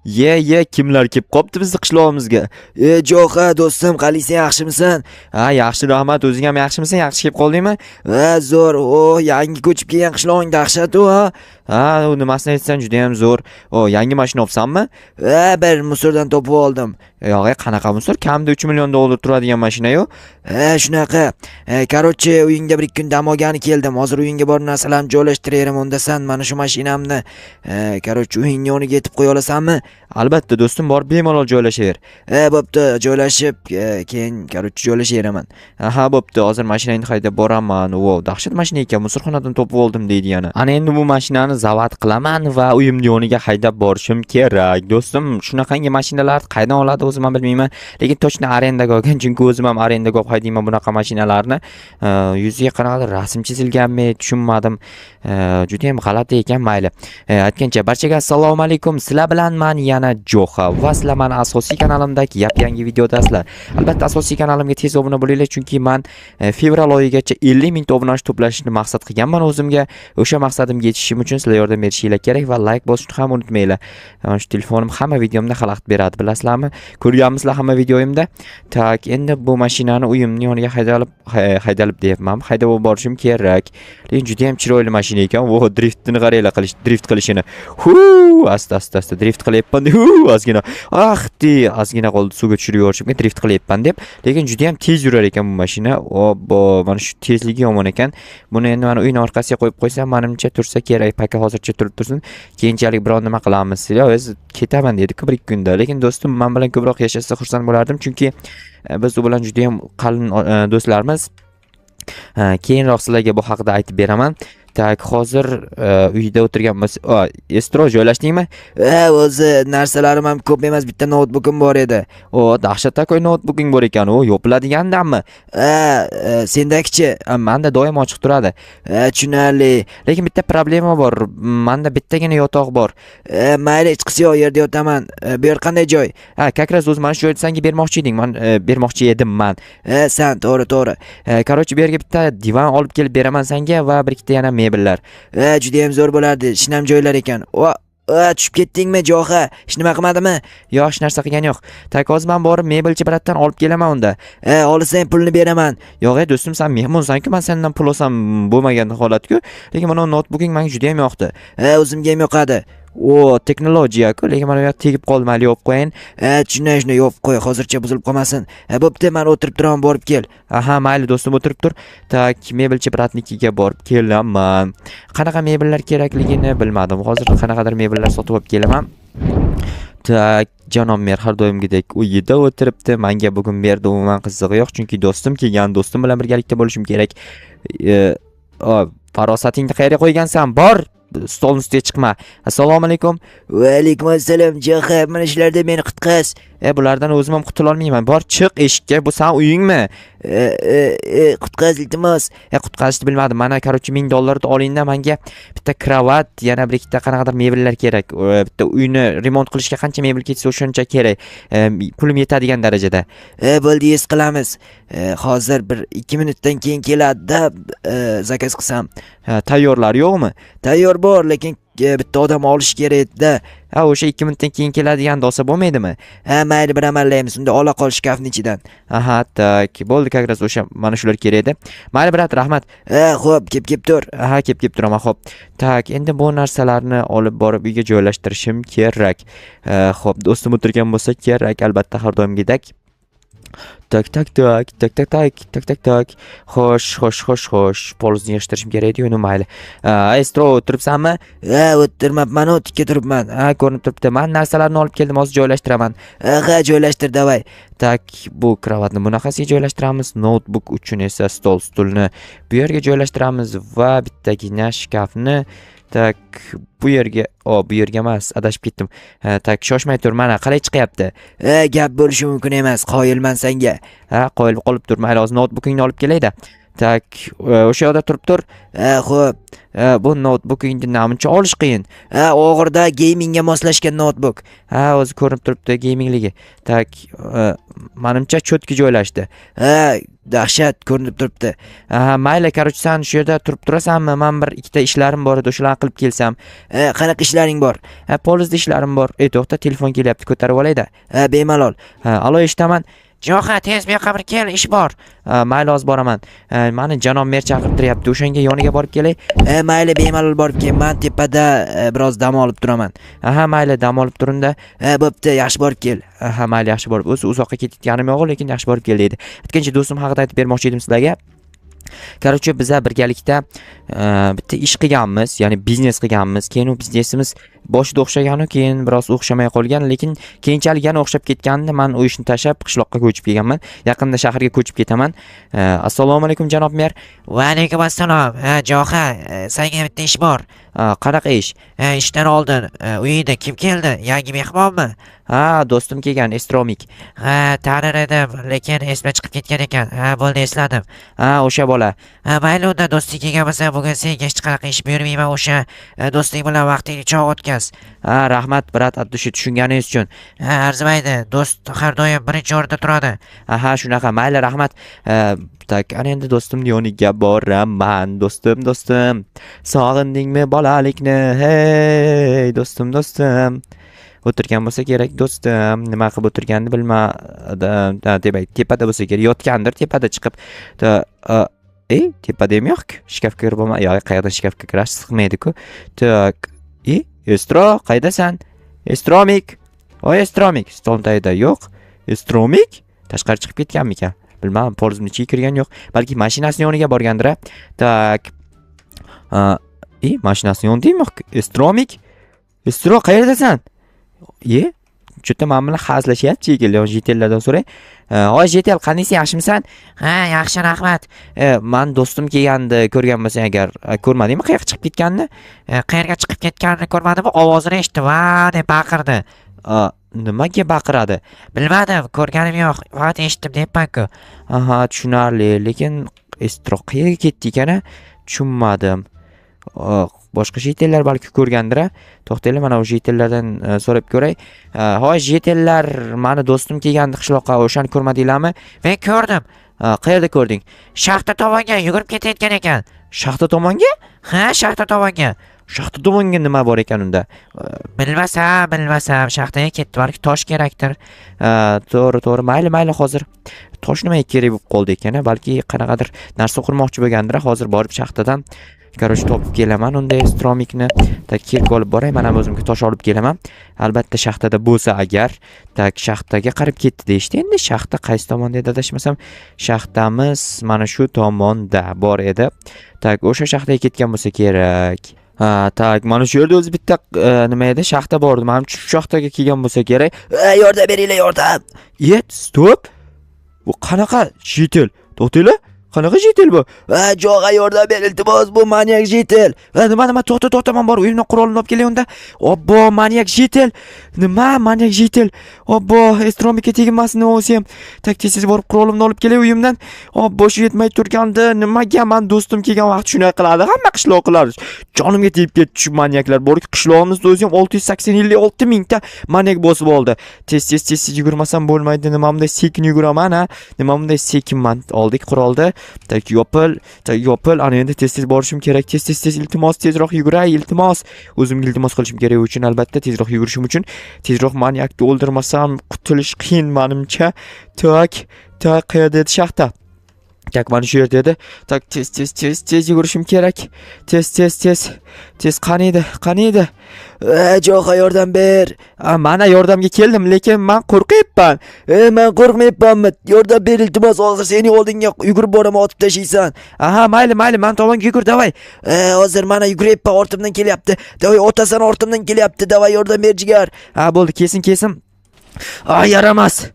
Kimlar kelib qopti bizni qishlog'imizga? Jo'xa do'stim, qalaysan, yaxshimisan? Ha, yaxshi rahmat. O'zing ham yaxshimisan? Yaxshi kelib qoldingmi? Zo'r. Yangi ko'chib kelgan qishlog'ing dahshat u, ha? Ha, u nimasini aytsan, juda ham zo'r. Yangi mashina olsanmi? Bir musordan topib oldim. Yo'q, qanaqa musor? Kamida 3 million dollar turadigan mashina-yu. Shunaqa. Короче, uyingda bir kun dam olgani keldim. Hozir uyingga borib narsalarimni joylashtiraveram. Undasan mana shu mashinamni, короче, uyingning yoniga yetib qo'ya olasanmi? Albatta do'stim, borib bemalol joylashaver. Bo'pti, joylashib, keyin короче joylashaveraman. Aha, bo'pti. Hozir mashinangni haydab boraman. Dahshat mashina ekan, musorxonadan topib oldim deydi yana. Ana endi bu mashinani zavat qilaman va uyimning yoniga haydab borishim kerak. Do'stim, shunaqangi mashinalarni qaydan oladi o'zim ham bilmayman, lekin to'chni arendaga olgan, chunki o'zim ham arendaga olib haydayman bunaqa mashinalarni. Yuziga qanaqadir rasm chizilganmi, tushunmadim. Juda ham g'alati ekan, mayli. Aytgancha barchaga assalomu alaykum. Sizlar bilan men yana Jo'xa va sizlar meni asosiy kanalimdagi yangi videodasizlar. Albatta asosiy kanalimga tez obuna bo'linglar, chunki men fevral oyigacha 50 ming obunachi to'plashni maqsad qilganman o'zimga. O'sha maqsadimga yetishim uchun sizlar yordam berishinglar kerak va like bosishni ham unutmanglar. Shu telefonim hamma videomda xalaqit beradi, bilasizlarmi? Ko'rganmisizlar hamma videoyimda. Tak, endi bu mashinani uyimning yoniga haydalib deyapman. Haydab borishim kerak. Lekin juda ham chiroyli mashina ekan. Driftini qaranglar, drift qilishini. Asta drift qilyapman. Ozgina. Ozgina qoldi suvga tushirib yuborishim, drift qilyapman deb. Lekin juda ham tez yurar ekan bu mashina. Mana shu tezligi yomon ekan. Buni endi mana uyning orqasiga qo'yib qo'ysam, menimcha tursa kerak. Paka hozircha turib tursin. Keyinchalik biron nima qilamiz. O'zi ketaman dedi-ku bir kunda. Lekin do'stim, men bilan ko'proq yashasa xursand bo'lardim, chunki biz u bilan juda ham qalin do'stlarmiz. Keyinroq sizlarga bu haqida aytib beraman. Tak, hozir uyda o'tirganmiz. Estro joylashdingmi? O'zi narsalarim ham ko'p emas, bitta notebookim bor edi. Dahshatli notebooking bor ekan, yopiladigandanmi? Sendakichi? Menda doim ochiq turadi. Tushunarli. Lekin bitta problema bor. Menda bittagina yotoq bor. Mayli, hech qisi yo'q, yerda yotaman. Bu yer qanday joy? Как раз o'z mana shu joyni senga bermoqchi eding. Men bermoqchi edim men. Sen to'g'ri. Короче, bu yerga bitta divan olib kelib beraman senga va bir ikkita yana mebellar. Juda ham zo'r bo'lardi. Shinam joylar ekan. Tushib ketdingmi, Jo'xa? Hech nima qilmadimi? Yo'q, hech narsa qilgani yo'q. Tak, hozir men borib mebelchi biratdan olib kelaman unda. Olsang pulni beraman. Yo'q, do'stim, sen mehmonsan-ku, men sendan pul olsam bo'lmagan holat-ku. Lekin mana notebooking menga juda ham yoqdi. O'zimga ham yoqadi. Texnologiya-ku, lekin mana bu yoq tegib qoldi, mayli yopib qo'yin. Shuni yopib qo'y, hozircha buzilib qolmasin. Bo'pti, men o'tirib turaman, borib kel. Aha, mayli do'stim, o'tirib tur. Tak, mebelchi bratnikiga borib kelaman. Qanaqa mebellar kerakligini bilmadim. Hozir qanaqadir mebellar sotib olib kelaman. Tak, janob mer har doimgidek uyida o'tiribdi. Menga bugun berdi, umuman qizig'i yo'q, chunki do'stim kelgan, do'stim bilan birgalikda bo'lishim kerak. Farosatingni qayerga qo'ygansan? Bor! Stolning ustiga chiqma. Assalomu alaykum. Va alaykum assalom. Jo'xa, mana shularda meni qutqaz. Bulardan o'zim ham qutula olmayman. Bor, chiq eshikka. Bu sen uyingmi? Qutqaz iltimos. Qutqazishni bilmadim. Mana короче $1000 olingda menga bitta kravat, yana bir ikkita qanaqadir mebellar kerak. Bitta uyni remont qilishga qancha mebel ketsa o'shuncha kerak. Pulim yetadigan darajada. Bo'ldi, yes qilamiz. Hozir bir 2 minutdan keyin keladi-da, zakaz qilsam. Tayyorlar yo'qmi? Tayyor bor, lekin bitta odam olish kerak-da. O'sha 2 minutdan keyin keladigan dosa bo'lmaydimi? Mayli, bir amallaymiz. Unda ola qol shkafning ichidan. Aha, tak. Bo'ldi, как раз o'sha mana shular kerak edi. Mayli, brat, rahmat. Xo'p, kelib tur. Aha, kelib turaman, xo'p. Tak, endi bu narsalarni olib borib uyga joylashtirishim kerak. Xo'p, do'stim o'tirgan bo'lsa kerak, albatta har doimgidek. Tak. Xo'sh. Polizni yig'ishtirishim kerak edi, uni mayli. Estro, o'tiribsanmi? O'tirmabman, tikka turibman. Ko'rinib turibdi. Men narsalarni olib keldim, hozir joylashtiraman. Joylashtir, davay. Tak, bu kravatni bunaqasiga joylashtiramiz, notebook uchun esa stulni bu yerga joylashtiramiz va bittagina shkafni tak bu yerga emas, adashib ketdim. Tak, shoshmay tur, mana qalay chiqyapti. Gap bo'lishi mumkin emas, qoyilman senga. Qoyil qolib tur, mayli, hozir notebookingni olib kelay-da. Tak, o'sha yerda turib tur. Xo'p. Bu notebook endi namuncha olish qiyin. Og'irda gamingga moslashgan notebook. O'zi ko'rinib turibdi gamingligi. Tak, menimcha cho'tki joylashdi. Dahshat ko'rinib turibdi. Mayli, короче, sen shu yerda turib turasanmi? Men bir ikkita ishlarim bor edi, o'shalarni qilib kelsam. Qanaqa ishlaring bor? Polizda ishlarim bor. To'xta, telefon kelyapti, ko'tarib olayda. Bemalol. Alo, eshitaman. Jo'xa, tez bu yoqqa bir kel, ish bor. Mayli, hozir boraman. Meni janob mer chaqirtiryapti. O'shanga yoniga borib kelay. Mayli, bemalol borib kel. Men tepada biroz dam olib turaman. Mayli, dam olib turing-da. Bo'pti, yaxshi borib kel. Mayli, yaxshi borib. O'zi uzoqqa ketganim yo'q, lekin yaxshi borib kel deydi. Aytgancha do'stim haqida aytib bermoqchi edim sizlarga. Короче, biz birgalikda bitta ish qilganmiz, ya'ni biznes qilganmiz. Keyin u biznesimiz boshida o'xshagan-ku, keyin biroz o'xshamay qolgan, lekin keyinchalik yana o'xshab ketganda men u ishni tashlab qishloqqa ko'chib kelganman. Yaqinda shaharga ko'chib ketaman. Assalomu alaykum janob mer. Va alaykum assalom. Jo'xa, senga bitta ish bor. Qanaqa ish? Ishdan oldin uyingda kim keldi? Yangi mehmonmi? Do'stim kelgan, Estromik. Tanir edim, lekin esma chiqib ketgan ekan. Bo'ldi, esladim. O'sha bola. Mayli, unda do'sting kelgan bo'lsa, bugun senga hech qanaqa ish buyurmayman. O'sha do'sting bilan vaqtingni chog' o'tkaz. Rahmat, brat, addushi tushunganingiz uchun. Arzimaydi, do'st har doim birinchi o'rinda turadi. Shunaqa. Mayli, rahmat. Tak, ana endi do'stimning yoniga boraman. Do'stim. Sog'indingmi bolalikni? Hey, do'stim. O'tirgan bo'lsa kerak do'stim. Nima qilib o'tirganini bilmadim. Demak, tepada bo'lsa kerak. Yotgandir tepada chiqib. Tepada ham yo'q. Shkafga kirib bo'lma. Yo'q, qayerdan shkafga kirash sig'maydi-ku. Tak. Estro, qaydasan? Estromik. Estromik. Stol tagida yo'q. Estromik tashqari chiqib ketganmikan? Bilmadim, polizning ichiga kirgan yo'q. Balki mashinasining yoniga borgandir. Tak. Mashinasining yonida yo'q. Estromik. Estro, qayerdasan? Juda men bilan hazlashyapti shekilli. Jetellardan so'ray. Jetel, qaniysan, yaxshimisan? Yaxshi, rahmat. Men do'stim kelgandi, ko'rgan bo'lsang agar, ko'rmadingmi qayerga chiqib ketganini? Qayerga chiqib ketganini ko'rmadimmi? Ovozini eshitdim, va deb baqirdi. Nimaga baqiradi? Bilmadim, ko'rganim yo'q. Faqat eshitdim deyapman-ku. Tushunarli, lekin Estro qayerga ketdi ekan? Tushunmadim. Boshqa jetellar balki ko'rgandir. To'xtaylik, mana o'sha jetellardan so'rab ko'ray. Jetellar, meni do'stim kelgandi qishloqqa, o'shani ko'rmadinglarmi? Men ko'rdim. Qayerda ko'rding? Shaxta tomonga yugurib ketayotgan ekan. Shaxta tomonga? Shaxta tomonga. Shaxta tomonga nima bor ekan unda? Bilmasam, shaxtaga ketdi, balki tosh kerakdir. To'g'ri, mayli, hozir tosh nimaga kerak bo'lib qoldi ekan? Balki qanaqadir narsa qurmoqchi bo'lgandir. Hozir borib shaxtadan короче topib kelaman unda Estromikni. Tak, kelib olib boray, men ham o'zimga tosh olib kelaman. Albatta shaxtada bo'lsa agar, tak, shaxtaga qarab ketdi deyishdi. Endi shaxta qaysi tomonda edi adashmasam? Shaxtamiz mana shu tomonda bor edi. Tak, o'sha shaxtaga ketgan bo'lsa kerak. Tak, mana shu yerda o'zi bitta nima edi? Shaxta bor edi. Menimcha shu shaxtaga kelgan bo'lsa kerak. Yordam beringlar, yordam. Stop. Bu qanaqa jetel? To'xtanglar. Qanaqa jetel bu? Jo'xa, yordam ber, iltimos, bu manyak jetel. Nima, to'xta, men bor uyimdan qurolni olib kelay unda. Obbo, manyak jetel. Nima, manyak jetel? Obbo, Estromikka tegmasin o'zi ham. Tak, tez borib qurolimni olib kelay uyimdan. Obbo, shu yetmay turganda nimaga men do'stim kelgan vaqt shunday qiladi? Hamma qishloqlar jonimga tegib ketdi shu manyaklar. Borki qishlog'imizda o'zi ham 686 mingta manyak bosib oldi. Tez yugurmasam bo'lmaydi. Nima bunday sekin yuguraman, Nima bunday sekinman? Oldik qurolni. Tak, yopil. Ana endi tez borishim kerak. Tez, iltimos, tezroq yuguray, iltimos. O'zimga iltimos qilishim kerak uchun, albatta tezroq yugurishim uchun, tezroq manyakni o'ldirmasam qutulish qiyin menimcha. Tak, qayerda edi shaxta? Tak, mana shu yerda edi. Tak, tez yugurishim kerak. Tez qani edi? Jo'xa, yordam ber. Mana yordamga keldim, lekin men qo'rqyapman. Men qo'rqmayapmanmi? Yordam ber, iltimos, hozir seni oldinga yugurib boraman, otib tashlaysan. Mayli, men tomonga yugur, davay. Hozir mana yuguryapman, ortimdan kelyapti. Davay, otasan ortimdan kelyapti. Davay, yordam ber, jigar. Bo'ldi, kesin. Yaramas.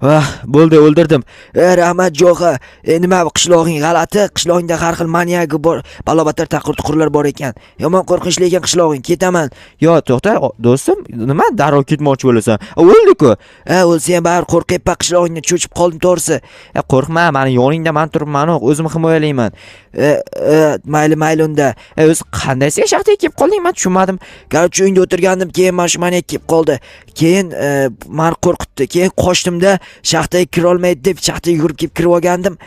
Bo'ldi, o'ldirdim. Rahmat Jo'xa. Nima qishlog'ing g'alati? Qishlog'ingda har xil manyak bor, balobatlar taqir-tuqirlar bor ekan. Yomon qo'rqinchli ekan qishlog'ing. Ketaman. Yo, to'xta, do'stim, nima darrov ketmoqchi bo'lasan? O'ldi-ku. O'lsa ham baribir qo'rqyapman qishlog'ingdan cho'chib qoldim to'g'risi. Qo'rqma, meni yoningda men turibman, o'zim himoyalayman. Mayli unda. O'zi qanday sen shaxtaga kelib qolding? Men tushunmadim. Garchi uyda o'tirgandim, keyin mana shu manyak kelib qoldi. Keyin meni qo'rqitdi. Keyin qochdimda, shaxtaga kira olmaydi deb shaxtaga yugurib kelib kirib olgandim.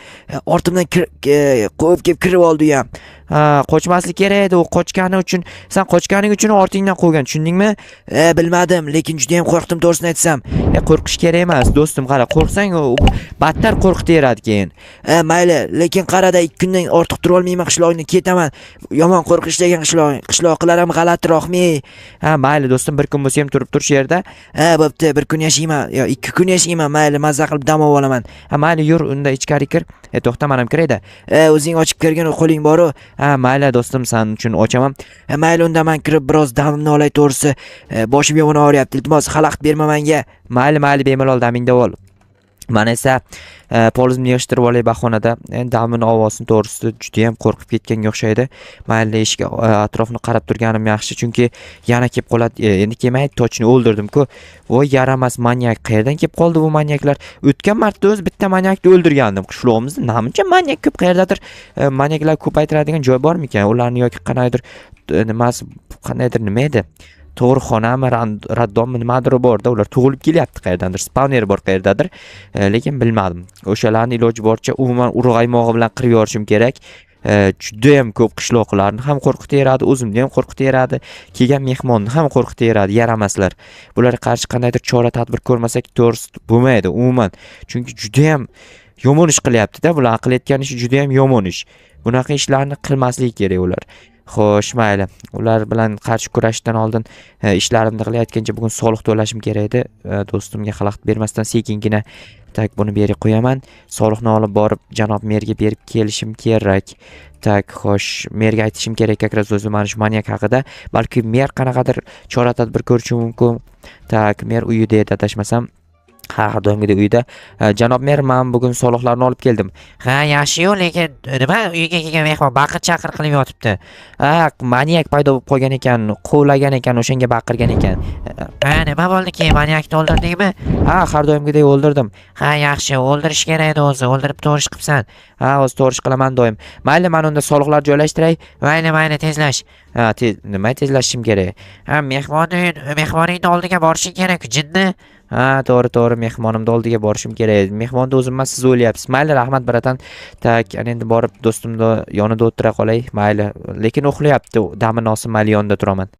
Ortimdan quvib kelib kirib oldi ham. Qochmaslik kerak edi. U qochgani uchun, sen qochganing uchun ortingdan quvgan, tushundingmi? Bilmadim, lekin juda ham qo'rqdim to'g'risini aytsam. Qo'rqish kerak emas, do'stim, qara, qo'rqsang u battar qo'rqitaveradi keyin. Mayli, lekin qarada 2 kundan ortiq tura olmayman qishlog'ingdan, ketaman. Yomon qo'rqishlagan qishloqlar ham g'alatiroqmi? Mayli do'stim, bir kun bo'lsa ham turib tur shu yerda. Bo'pti, 1 kun yashayman, yo 2 kun yashayman, mayli, mazza qilib dam olaman. Mayli, yur, unda ichkari kir. To'xta, men ham kirayda. O'zing ochib kirgan qo'ling bor-ku. Mayli do'stim, sen uchun ochaman. Mayli, unda men kirib biroz damimni olay to'g'risi. Boshim yomon og'riyapti. Iltimos, xalaqit berma menga. Mayli, bemalol damingda ol. Mana esa polizimni yig'ishtirib olay bahonada. Damini ovozini to'g'risida juda ham qo'rqib ketganga o'xshaydi. Mayli, eshik atrofni qarab turganim yaxshi, chunki yana kelib qoladi. Endi kelmaydi, tochni o'ldirdim-ku. Voy, yaramas manyak, qayerdan kelib qoldi bu manyaklar? O'tgan marta o'z bitta manyakni o'ldirgandim. Qishlog'imizda namuncha manyak ko'p, qayerdadir manyaklar ko'paytiradigan joy bormi ekan? Ularni yoki qanaydir nimasi, qanaydir nima edi? Tug'ruqxonami, raddommi, nimadir borda, ular tug'ilib kelyapti qayerdandir, spawner bor qayerdadir, lekin bilmadim. O'shalarni iloji boricha umuman urg'aymog'i bilan qirib yorishim kerak. Juda ham ko'p qishloqlarni ham qo'rqitaveradi, o'zimni ham qo'rqitaveradi, kelgan mehmonni ham qo'rqitaveradi, yaramaslar. Bularga qarshi qandaydir chora-tadbir ko'rmasak to'g'risi bo'lmaydi umuman. Chunki juda ham yomon ish qilyapti-da, bular qilayotgan ishi juda ham yomon ish. Bunaqa ishlarni qilmaslik kerak ular. Xo'sh, mayli. Ular bilan qarshi kurashishdan oldin ishlarimni qilayotgancha bugun soliq to'lashim kerak edi. Do'stimga xalaqit bermasdan sekingina buni berib qo'yaman. Soliqni olib borib janob merga berib kelishim kerak. Xo'sh, merga aytishim kerak akras o'zi mana shu manyak haqida. Balki mer qanaqadir chora-tadbir ko'rishi mumkin. Mer uyida edi, adashmasam. Doimgidek uyda. Janob mer, men bugun soliqlarni olib keldim. Yaxshi-yu, lekin nima uyga kelgan mehmon baqir-chaqir qilib yotibdi. Manyak paydo bo'lib qolgan ekan, quvlagan ekan, o'shanga baqirgan ekan. Nima bo'ldi keyin, manyakni o'ldirdingmi? Har doimgidek o'ldirdim. Yaxshi, o'ldirish kerak edi o'zi, o'ldirib to'g'ri ish qilibsan. O'zi to'g'ri ish qilaman doim. Mayli, men unda soliqlar joylashtiray. Mayli, tezlash. Nima tezlashim kerak? Mehmoningni oldiga borishing kerak, jinni. To'g'ri, mehmonimni oldiga borishim kerak. Mehmonni o'zim emas, siz o'ylayapsiz. Mayli, rahmat bratan. Endi borib do'stimni yonida o'tira qolay. Mayli, lekin uxlayapti. Damini olsin, mayli yonida turaman.